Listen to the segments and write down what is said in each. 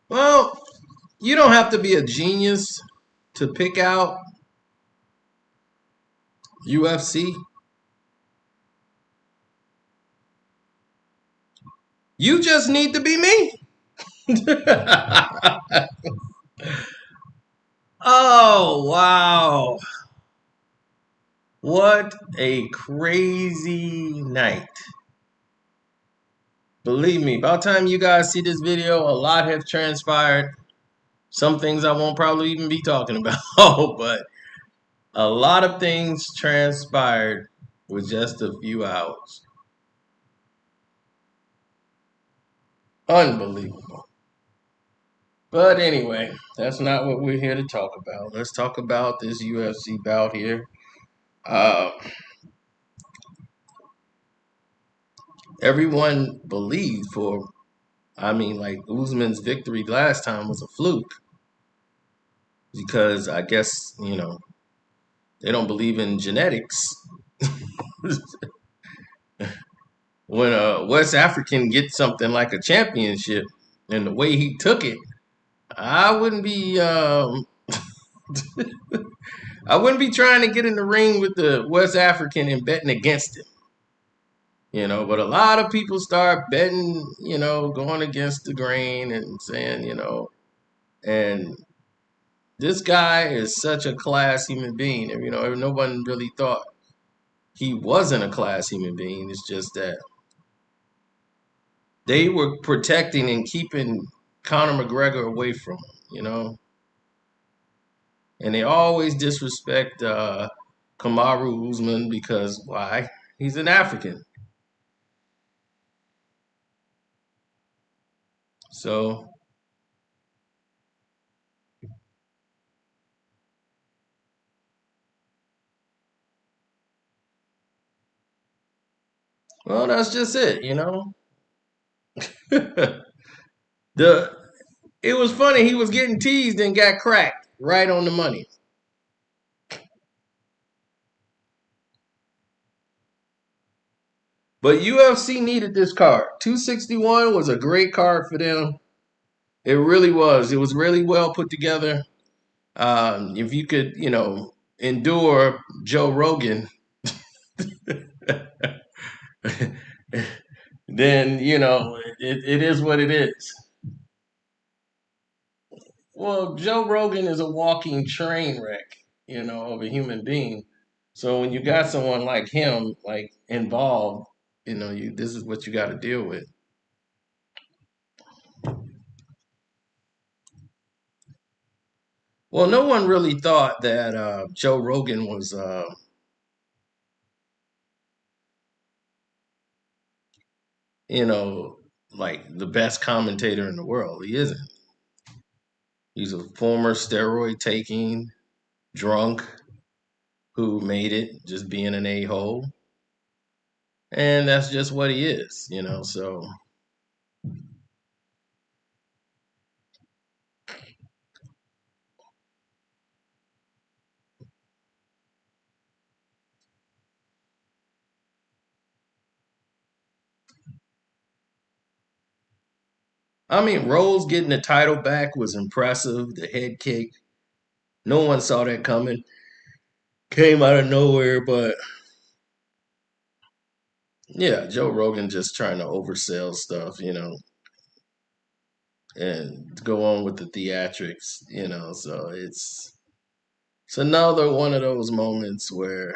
Well, you don't have to be a genius to pick out UFC. You just need to be me. Oh, wow. What a crazy night. Believe me, by the time you guys see this video, a lot have transpired. Some things I won't probably even be talking about, but a lot of things transpired with just a few hours. Unbelievable. But anyway, that's not what we're here to talk about. Let's talk about this UFC bout here. Uh, Everyone believed like Usman's victory last time was a fluke because I guess, they don't believe in genetics. When a West African gets something like a championship and the way he took it, I wouldn't be I wouldn't be trying to get in the ring with the West African and betting against him. But a lot of people start betting, going against the grain and saying, and this guy is such a class human being. And, no one really thought he wasn't a class human being. It's just that they were protecting and keeping Conor McGregor away from him. And they always disrespect Kamaru Usman because why? He's an African. So, well, that's just it. the It was funny. He was getting teased and got cracked right on the money. But UFC needed this card. 261 was a great card for them. It really was. It was really well put together. If you could, endure Joe Rogan, then, it is what it is. Well, Joe Rogan is a walking train wreck, of a human being. So when you got someone like him, like involved, this is what you got to deal with. Well, no one really thought that Joe Rogan was, you know, like the best commentator in the world. He isn't. He's a former steroid taking drunk who made it just being an a hole. And that's just what he is. So, I mean, Rose getting the title back was impressive. The head kick, no one saw that coming. Came out of nowhere, but yeah, Joe Rogan just trying to oversell stuff, and go on with the theatrics. So it's another one of those moments where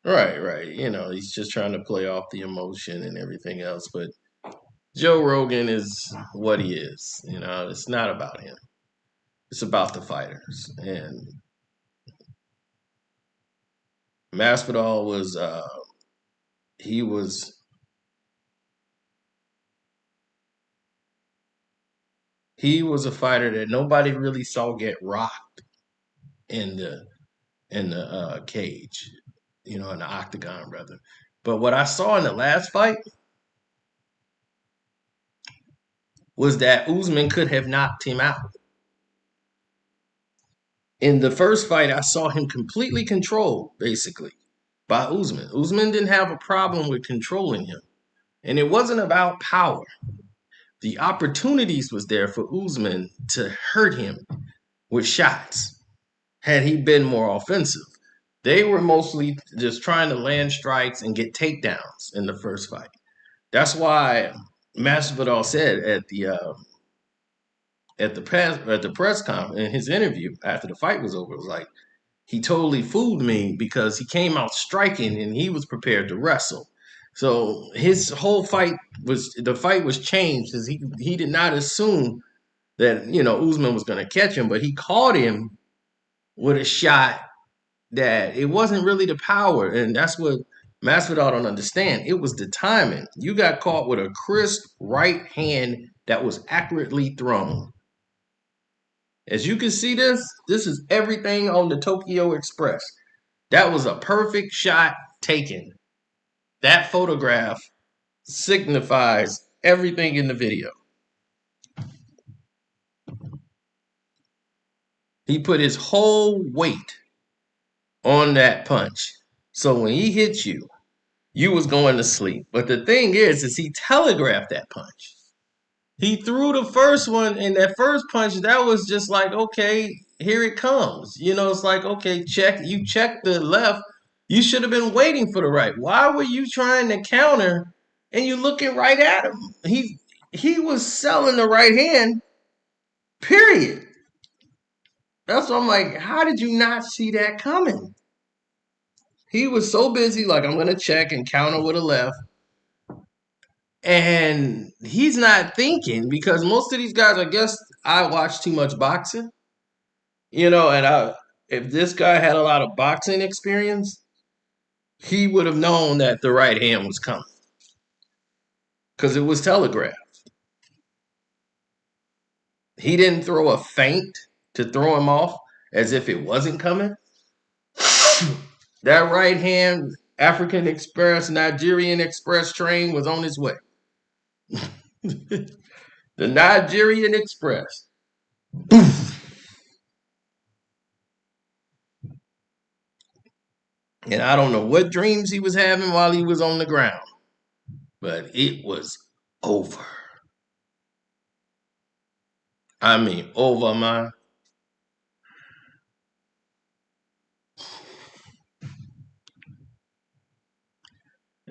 right, he's just trying to play off the emotion and everything else. But Joe Rogan is what he is. It's not about him. It's about the fighters. And Masvidal was he was he was a fighter that nobody really saw get rocked in the cage, in the octagon rather. But what I saw in the last fight was that Usman could have knocked him out. In the first fight, I saw him completely controlled, basically, by Usman. Usman didn't have a problem with controlling him. And it wasn't about power. The opportunities was there for Usman to hurt him with shots had he been more offensive. They were mostly just trying to land strikes and get takedowns in the first fight. That's why Masvidal said at the press conference in his interview after the fight was over, it was like he totally fooled me because he came out striking and he was prepared to wrestle. So his whole fight was changed because he did not assume that Usman was going to catch him, but he caught him with a shot that it wasn't really the power, and that's what Masvidal don't understand. It was the timing. You got caught with a crisp right hand that was accurately thrown. As you can see, this is everything on the Tokyo Express. That was a perfect shot taken. That photograph signifies everything in the video. He put his whole weight on that punch. So when he hit you, you was going to sleep. But the thing is he telegraphed that punch. He threw the first one, and that first punch, that was just like, okay, here it comes. It's like, okay, you check the left. You should have been waiting for the right. Why were you trying to counter and you looking right at him? He was selling the right hand, period. That's what I'm like, how did you not see that coming? He was so busy, like, I'm going to check and counter with a left. And he's not thinking because most of these guys, I guess I watch too much boxing, and if this guy had a lot of boxing experience, he would have known that the right hand was coming because it was telegraphed. He didn't throw a feint to throw him off as if it wasn't coming. That right hand African Express, Nigerian Express train was on its way. The Nigerian Express. And I don't know what dreams he was having while he was on the ground, but it was over. I mean, over, man.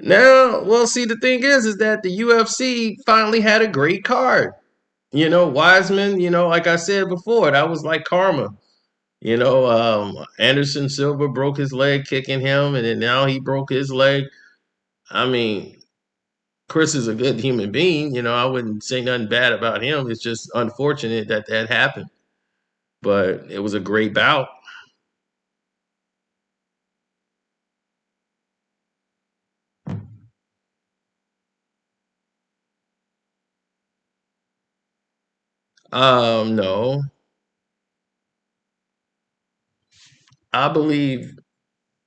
Now, well, see, the thing is that the UFC finally had a great card. Wiseman, like I said before, that was like karma. Anderson Silva broke his leg kicking him, and then now he broke his leg. I mean, Chris is a good human being. I wouldn't say nothing bad about him. It's just unfortunate that that happened. But it was a great bout. No, I believe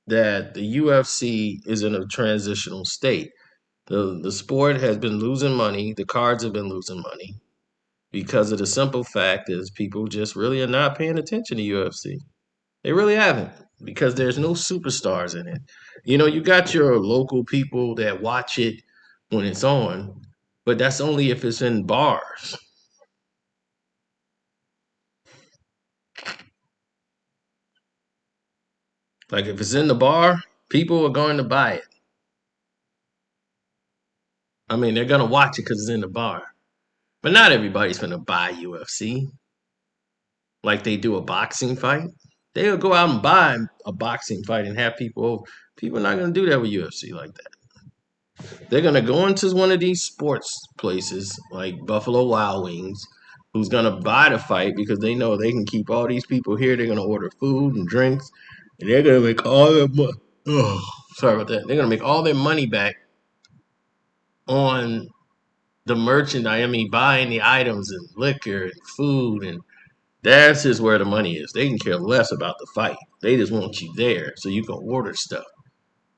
that the UFC is in a transitional state. The sport has been losing money. The cards have been losing money because of the simple fact is people just really are not paying attention to UFC. They really haven't because there's no superstars in it. You got your local people that watch it when it's on, but that's only if it's in bars. Like if it's in the bar, people are going to buy it. I mean, they're gonna watch it because it's in the bar. But not everybody's gonna buy UFC like they do a boxing fight. They'll go out and buy a boxing fight and have people over. People are not gonna do that with UFC like that. They're gonna go into one of these sports places like Buffalo Wild Wings, who's gonna buy the fight because they know they can keep all these people here. They're gonna order food and drinks, and they're gonna make all their money. Oh, sorry about that. They're gonna make all their money back on the merchandise. I mean, buying the items and liquor and food, and that's just where the money is. They can care less about the fight. They just want you there so you can order stuff.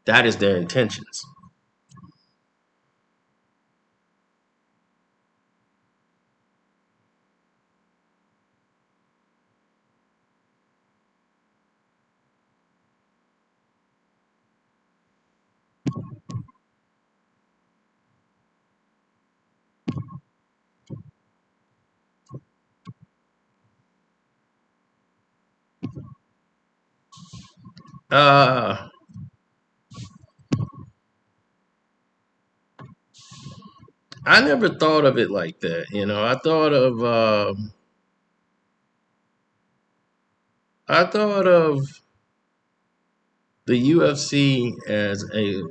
That is their intentions. Uh, I never thought of it like that. I thought of the UFC as a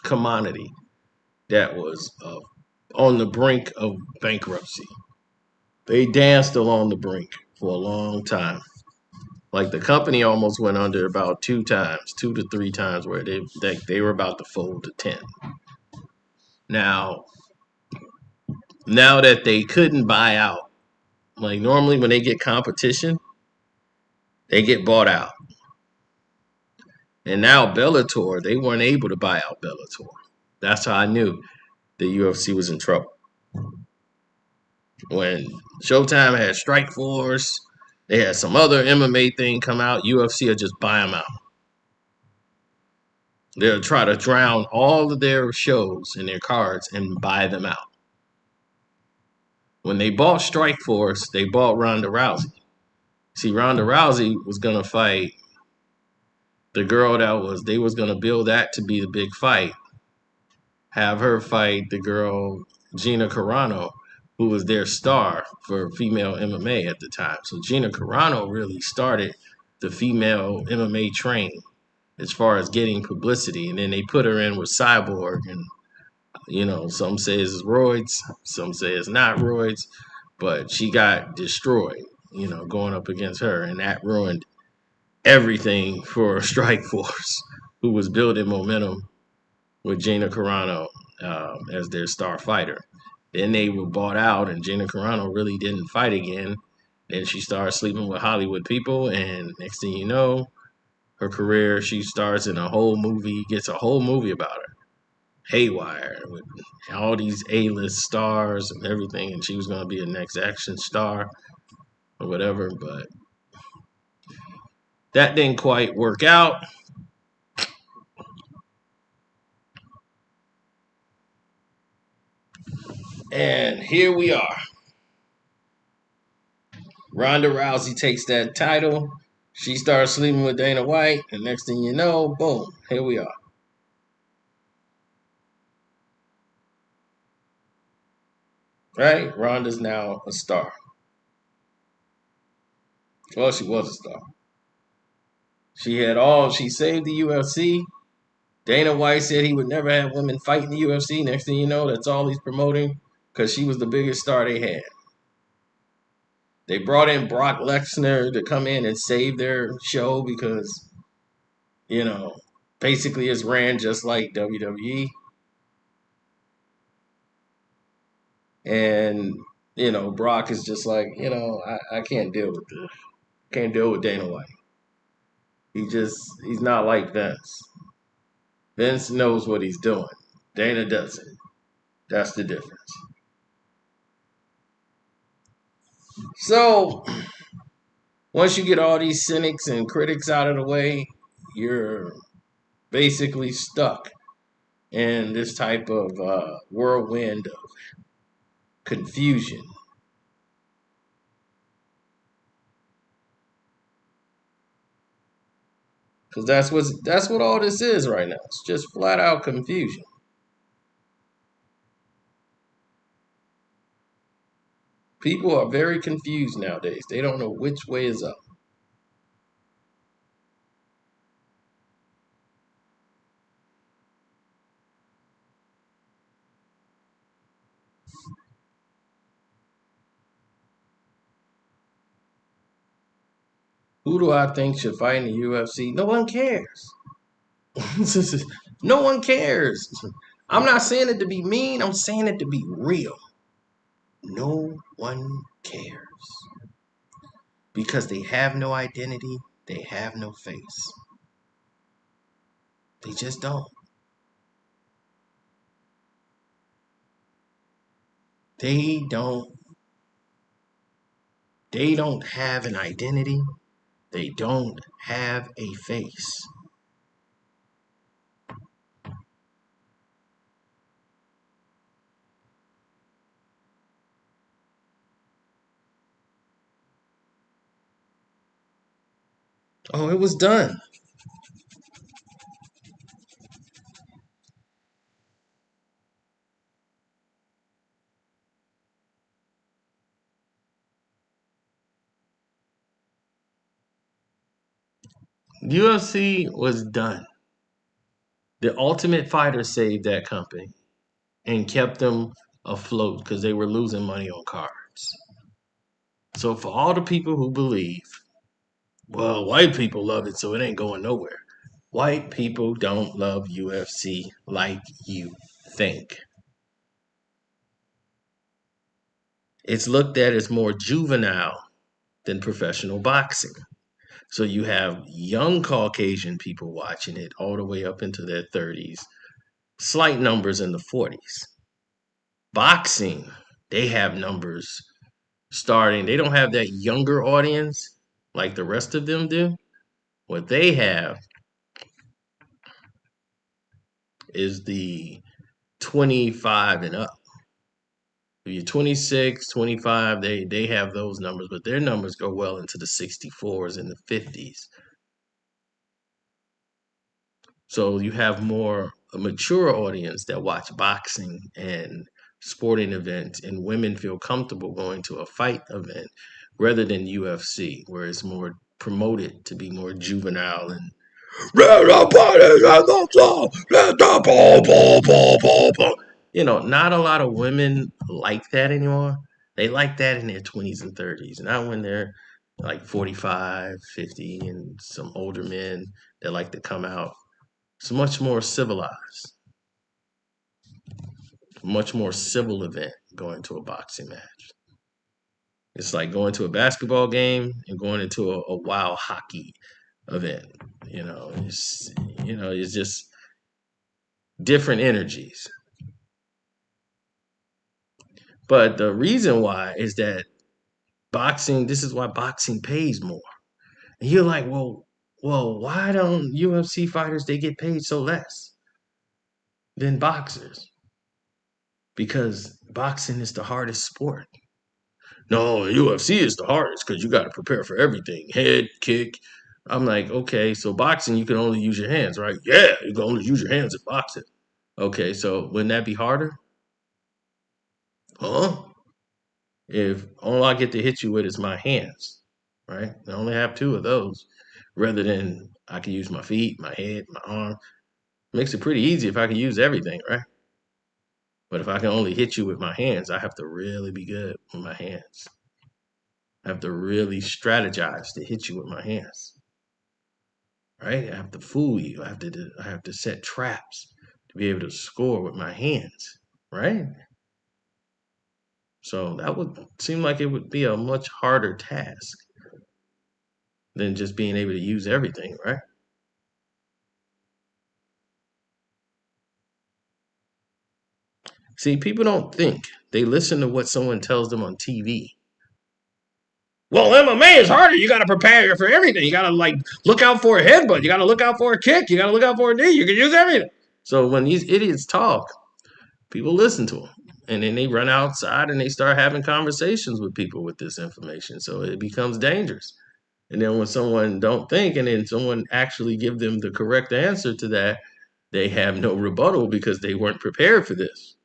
commodity that was on the brink of bankruptcy. They danced along the brink for a long time. Like the company almost went under about 2 times, 2 to 3 times, where they were about to fold to 10. Now, now that they couldn't buy out, like normally when they get competition, they get bought out. And now Bellator, they weren't able to buy out Bellator. That's how I knew the UFC was in trouble. When Showtime had Strike Force, they had some other MMA thing come out, UFC will just buy them out. They'll try to drown all of their shows and their cards and buy them out. When they bought Strike Force, they bought Ronda Rousey. See, Ronda Rousey was gonna fight the girl they was gonna build that to be the big fight. Have her fight the girl Gina Carano, who was their star for female MMA at the time. So Gina Carano really started the female MMA train as far as getting publicity. And then they put her in with Cyborg, and some say it's roids, some say it's not roids, but she got destroyed, going up against her, and that ruined everything for Strike Force, who was building momentum with Gina Carano as their star fighter. Then they were bought out, and Gina Carano really didn't fight again. Then she started sleeping with Hollywood people, and next thing you know, her career, she stars in a whole movie, gets a whole movie about her. Haywire, with all these A-list stars and everything, and she was going to be a next action star or whatever, but that didn't quite work out. And here we are. Ronda Rousey takes that title. She starts sleeping with Dana White, and next thing you know, boom, here we are. Right? Ronda's now a star. Well, she was a star. She saved the UFC. Dana White said he would never have women fight in the UFC. Next thing you know, that's all he's promoting because she was the biggest star they had. They brought in Brock Lesnar to come in and save their show because, you know, basically it's ran just like WWE. And, Brock is just like, I can't deal with this. Can't deal with Dana White. He's not like Vince. Vince knows what he's doing. Dana doesn't. That's the difference. So, once you get all these cynics and critics out of the way, you're basically stuck in this type of whirlwind of confusion. Because that's what all this is right now. It's just flat out confusion. People are very confused nowadays. They don't know which way is up. Who do I think should fight in the UFC? No one cares. No one cares. I'm not saying it to be mean. I'm saying it to be real. No one cares. Because they have no identity. They have no face. They just don't. They don't. They don't have an identity. They don't have a face. Oh, it was done. UFC was done. The Ultimate Fighter saved that company and kept them afloat because they were losing money on cards. So for all the people who believe, well, white people love it, so it ain't going nowhere. White people don't love UFC like you think. It's looked at as more juvenile than professional boxing. So you have young Caucasian people watching it all the way up into their 30s, slight numbers in the 40s. Boxing, they have numbers starting, they don't have that younger audience like the rest of them do. What they have is the 25 and up. If you're 26, 25, they have those numbers, but their numbers go well into the 64s and the 50s. So you have more a mature audience that watch boxing and sporting events, and women feel comfortable going to a fight event rather than UFC, where it's more promoted to be more juvenile and not a lot of women like that anymore. They like that in their 20s and 30s, not when they're like 45, 50, and some older men that like to come out. It's much more civilized, much more civil event going to a boxing match. It's like going to a basketball game and going into a wild hockey event. It's just different energies. But the reason why is that boxing, this is why boxing pays more. And you're like, well, why don't UFC fighters they get paid so less than boxers? Because boxing is the hardest sport. No, UFC is the hardest because you got to prepare for everything. Head, kick. I'm like, okay, so boxing you can only use your hands, right? Yeah, you can only use your hands in boxing. Okay, so wouldn't that be harder? Huh? If all I get to hit you with is my hands, right? I only have two of those, rather than I can use my feet, my head, my arm. Makes it pretty easy if I can use everything, right? But if I can only hit you with my hands, I have to really be good with my hands. I have to really strategize to hit you with my hands, right? I have to fool you. I have to set traps to be able to score with my hands, right? So that would seem like it would be a much harder task than just being able to use everything, right? See, people don't think. They listen to what someone tells them on TV. Well, MMA is harder. You got to prepare for everything. You got to like look out for a headbutt. You got to look out for a kick. You got to look out for a knee. You can use everything. So when these idiots talk, people listen to them, and then they run outside and they start having conversations with people with this information. So it becomes dangerous. And then when someone don't think, and then someone actually give them the correct answer to that, they have no rebuttal because they weren't prepared for this.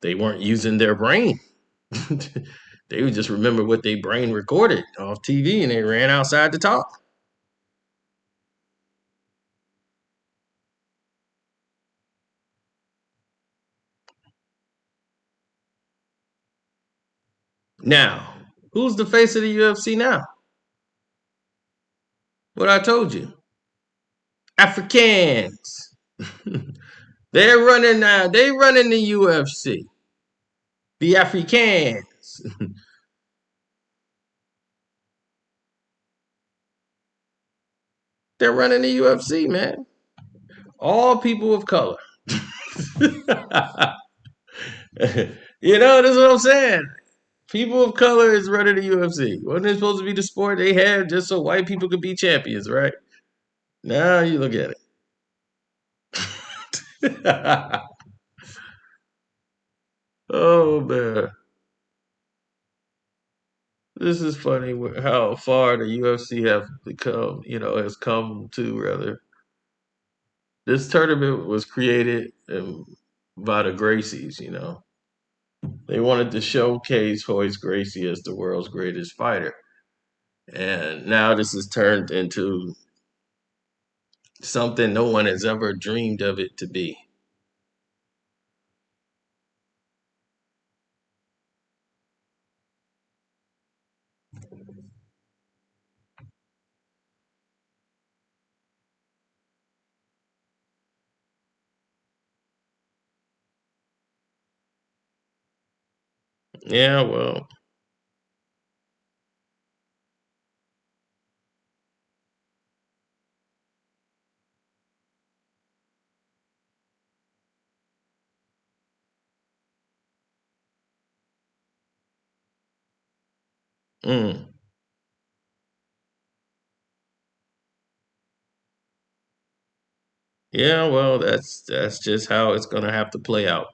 They weren't using their brain. They would just remember what their brain recorded off TV and they ran outside to talk. Now, who's the face of the UFC now? What I told you. Africans. They're running now. They running the UFC. The Africans. They're running the UFC, man. All people of color. That's what I'm saying. People of color is running the UFC. Wasn't it supposed to be the sport they had just so white people could be champions, right? Now you look at it. Oh man, this is funny how far the UFC have become. Has come to rather. This tournament was created by the Gracies. They wanted to showcase Hoist Gracie as the world's greatest fighter, and now this has turned into something no one has ever dreamed of it to be. Yeah, well, mm, yeah, well, that's just how it's gonna have to play out.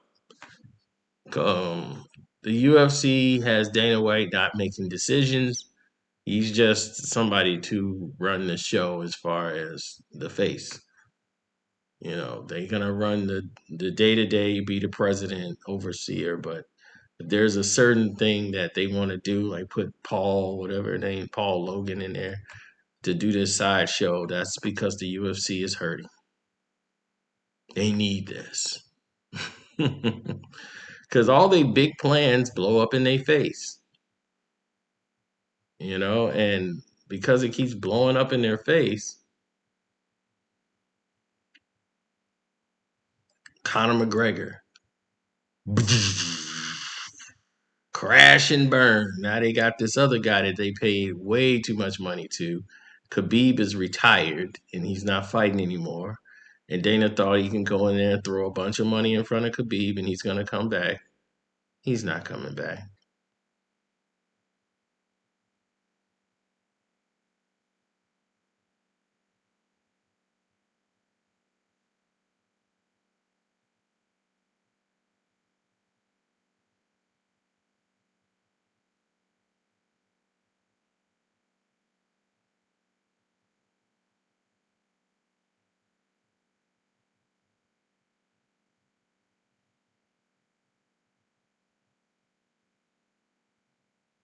Um, the UFC has Dana White not making decisions. He's just somebody to run the show as far as the face. You know, they're gonna run the day to day, be the president, overseer, but if there's a certain thing that they want to do, like put Paul, whatever name, Paul Logan in there to do this sideshow, that's because the UFC is hurting. They need this. Because all they big plans blow up in their face, you know, and because it keeps blowing up in their face, Conor McGregor, crash and burn. Now they got this other guy that they paid way too much money to. Khabib is retired and he's not fighting anymore. And Dana thought he can go in there and throw a bunch of money in front of Khabib and he's going to come back. He's not coming back.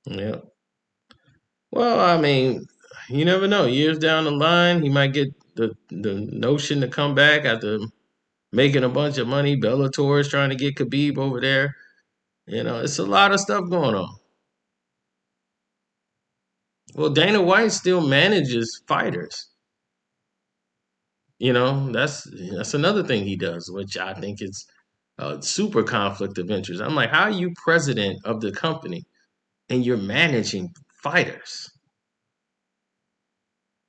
Yeah. Well, I mean, you never know. Years down the line, he might get the notion to come back after making a bunch of money. Bellator is trying to get Khabib over there. You know, it's a lot of stuff going on. Well, Dana White still manages fighters. You know, that's another thing he does, which I think is a super conflict of interest. I'm like, how are you president of the company and you're managing fighters?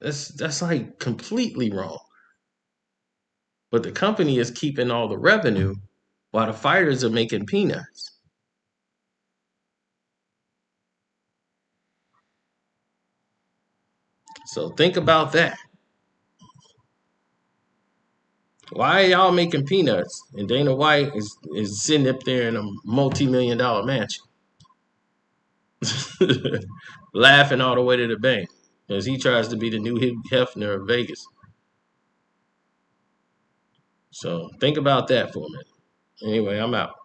That's like completely wrong. But the company is keeping all the revenue while the fighters are making peanuts. So think about that. Why are y'all making peanuts and Dana White is sitting up there in a multi-million-dollar mansion, laughing all the way to the bank as he tries to be the new Hugh Hefner of Vegas? So think about that for a minute. Anyway, I'm out.